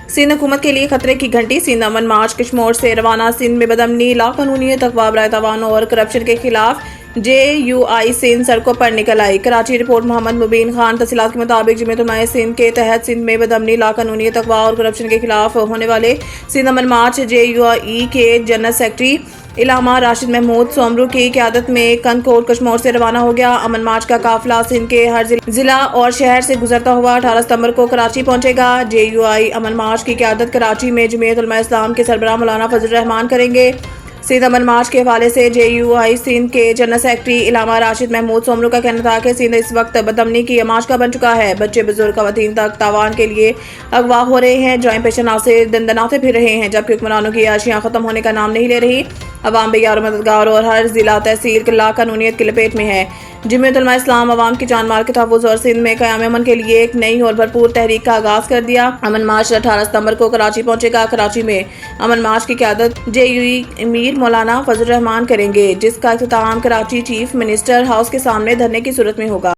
सिंध हुकूमत के लिए खतरे की घंटी। सिंध अमन मार्च कश्मीर से रवाना। सिंध में बदअमनी, लाकानूनियत, अगवा, बराए तावान और करप्शन के खिलाफ JUI सिंध सड़कों पर निकल आई। कराची रिपोर्ट मोहम्मद मुबीन खान। तफसीलात के मुताबिक जमीयत उलमा सिंध के तहत सिंध में बदअमनी, लाकानूनियत, अगवा और करप्शन के खिलाफ होने वाले सिंध अमन मार्च JUI के जनरल सेक्रेटरी इलामा राशिद महमूद सोमरू की क़यादत में कनकोट कश्मीर से रवाना हो गया। अमन मार्च का काफिला सिंध के हर जिला और शहर से गुजरता हुआ 18 सितंबर को कराची पहुंचेगा। JUI अमन मार्च की क़यादत कराची में जमीयत उलमा इस्लाम के सरबराह मौलाना फजल रहमान करेंगे। सिंध अमन मार्च के हवाले से JUI सिंध के जनरल सेक्रेटरी इलामा राशिद महमूद सोमरू का कहना था कि सिंध इस वक्त बदअमनी की अमाशका बन चुका है। बच्चे, बुजुर्ग, खवातीन तक तावान के लिए अगवा हो रहे हैं। जॉइंट पेशा नासिर दंदनाते फिर रहे हैं, जबकि हुक्मरानों की आशियां खत्म होने का नाम नहीं ले रही। अवाम बेयार, मददगार और हर जिला तहसील लाकानूनियत की लपेट में है। जमीयत उलमा इस्लाम अवाम की जान माल के तहफ़्फ़ुज़ और सिंध में क़याम अमन के लिए एक नई और भरपूर तहरीक का आगाज़ कर दिया। अमन मार्च 18 सितंबर को कराची पहुंचेगा। कराची में अमन मार्च की क़यादत JUI अमीर मौलाना फजल रहमान करेंगे, जिसका इख्तिताम कराची चीफ मिनिस्टर हाउस के सामने धरने की सूरत में होगा।